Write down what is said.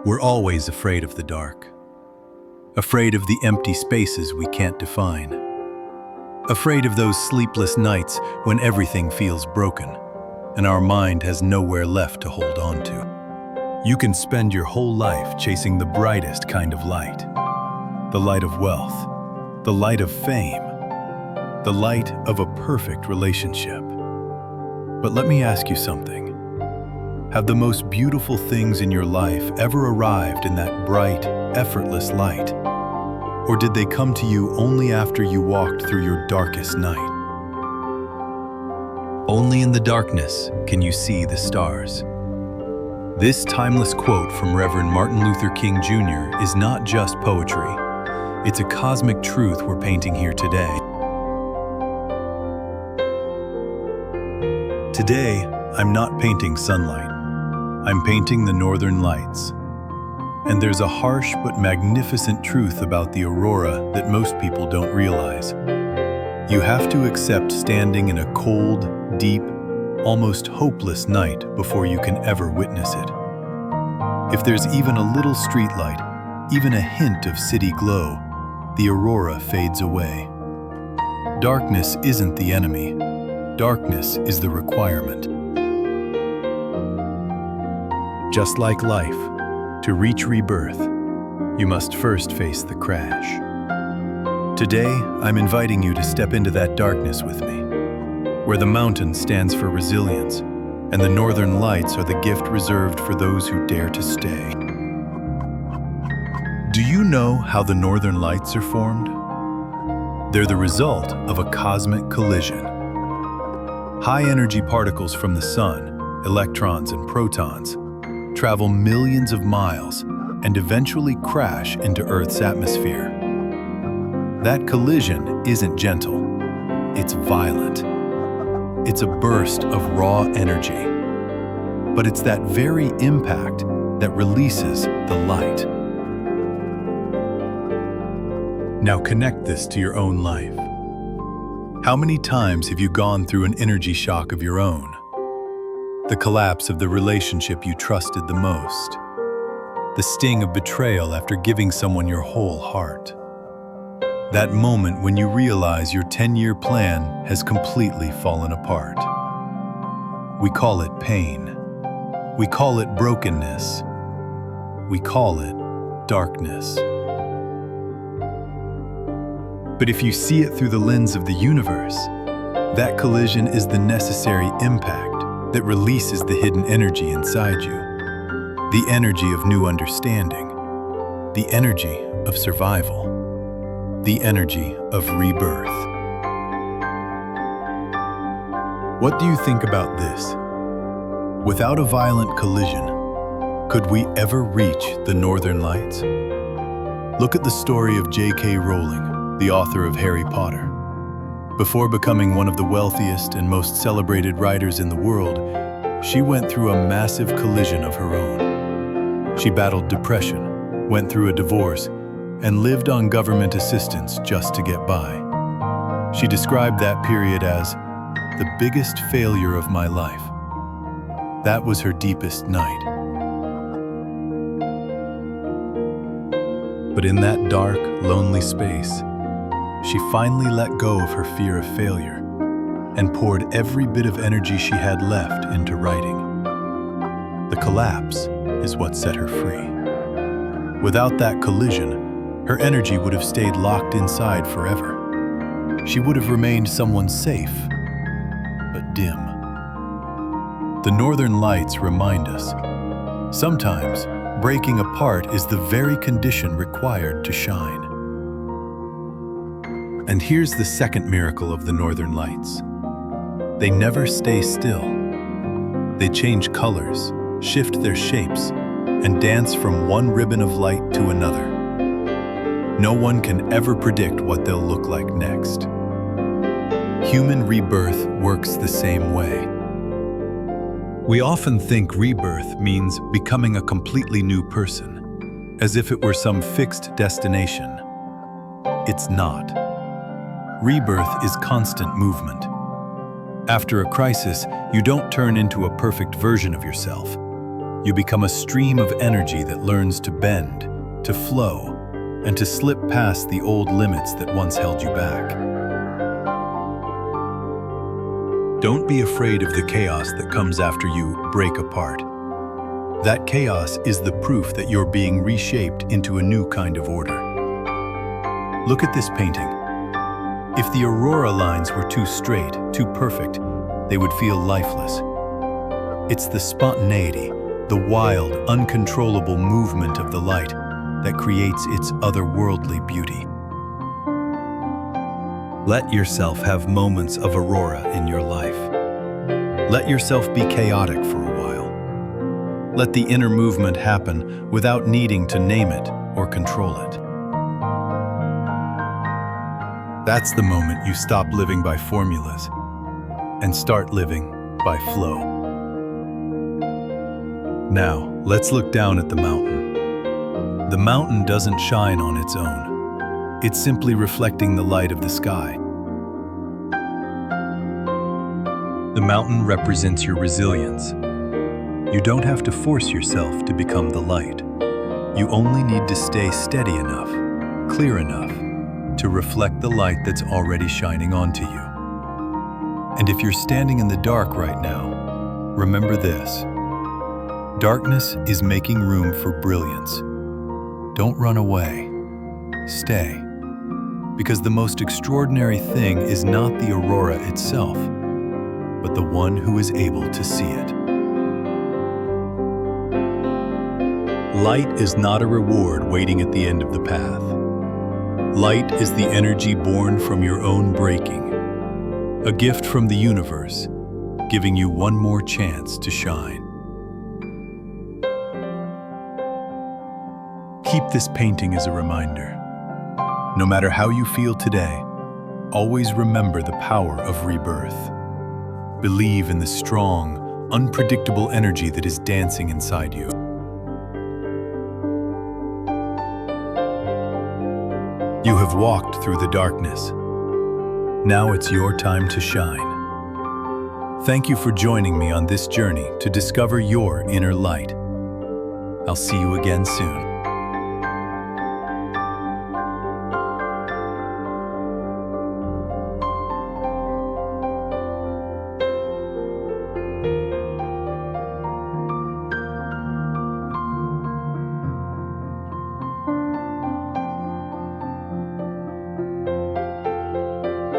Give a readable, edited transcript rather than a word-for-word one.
We're always afraid of the dark, afraid of the empty spaces we can't define, afraid of those sleepless nights when everything feels broken and our mind has nowhere left to hold on to. You can spend your whole life chasing the brightest kind of light, the light of wealth, the light of fame, the light of a perfect relationship. But let me ask you something. Have the most beautiful things in your life ever arrived in that bright, effortless light? Or did they come to you only after you walked through your darkest night? Only in the darkness can you see the stars. This timeless quote from Reverend Martin Luther King Jr. is not just poetry. It's a cosmic truth we're painting here today. Today, I'm not painting sunlight. I'm painting the northern lights. And there's a harsh but magnificent truth about the aurora that most people don't realize. You have to accept standing in a cold, deep, almost hopeless night before you can ever witness it. If there's even a little streetlight, even a hint of city glow, the aurora fades away. Darkness isn't the enemy. Darkness is the requirement. Just like life, to reach rebirth, you must first face the crash. Today, I'm inviting you to step into that darkness with me, where the mountain stands for resilience, and the northern lights are the gift reserved for those who dare to stay. Do you know how the northern lights are formed? They're the result of a cosmic collision. High-energy particles from the sun, electrons and protons, travel millions of miles and eventually crash into Earth's atmosphere. That collision isn't gentle, it's violent. It's a burst of raw energy. But it's that very impact that releases the light. Now connect this to your own life. How many times have you gone through an energy shock of your own? The collapse of the relationship you trusted the most. The sting of betrayal after giving someone your whole heart. That moment when you realize your 10-year plan has completely fallen apart. We call it pain. We call it brokenness. We call it darkness. But if you see it through the lens of the universe, that collision is the necessary impact that releases the hidden energy inside you, the energy of new understanding, the energy of survival, the energy of rebirth. What do you think about this? Without a violent collision, could we ever reach the northern lights? Look at the story of J.K. Rowling, the author of Harry Potter. Before becoming one of the wealthiest and most celebrated writers in the world, she went through a massive collision of her own. She battled depression, went through a divorce, and lived on government assistance just to get by. She described that period as the biggest failure of my life. That was her deepest night. But in that dark, lonely space, she finally let go of her fear of failure and poured every bit of energy she had left into writing. The collapse is what set her free. Without that collision, her energy would have stayed locked inside forever. She would have remained someone safe, but dim. The northern lights remind us, sometimes breaking apart is the very condition required to shine. And here's the second miracle of the northern lights. They never stay still. They change colors, shift their shapes, and dance from one ribbon of light to another. No one can ever predict what they'll look like next. Human rebirth works the same way. We often think rebirth means becoming a completely new person, as if it were some fixed destination. It's not. Rebirth is constant movement. After a crisis, you don't turn into a perfect version of yourself. You become a stream of energy that learns to bend, to flow, and to slip past the old limits that once held you back. Don't be afraid of the chaos that comes after you break apart. That chaos is the proof that you're being reshaped into a new kind of order. Look at this painting. If the aurora lines were too straight, too perfect, they would feel lifeless. It's the spontaneity, the wild, uncontrollable movement of the light that creates its otherworldly beauty. Let yourself have moments of aurora in your life. Let yourself be chaotic for a while. Let the inner movement happen without needing to name it or control it. That's the moment you stop living by formulas and start living by flow. Now, let's look down at the mountain. The mountain doesn't shine on its own. It's simply reflecting the light of the sky. The mountain represents your resilience. You don't have to force yourself to become the light. You only need to stay steady enough, clear enough, to reflect the light that's already shining onto you. And if you're standing in the dark right now, remember this. Darkness is making room for brilliance. Don't run away. Stay. Because the most extraordinary thing is not the aurora itself, but the one who is able to see it. Light is not a reward waiting at the end of the path. Light is the energy born from your own breaking, a gift from the universe, giving you one more chance to shine. Keep this painting as a reminder. No matter how you feel today, always remember the power of rebirth. Believe in the strong, unpredictable energy that is dancing inside you. You have walked through the darkness. Now it's your time to shine. Thank you for joining me on this journey to discover your inner light. I'll see you again soon.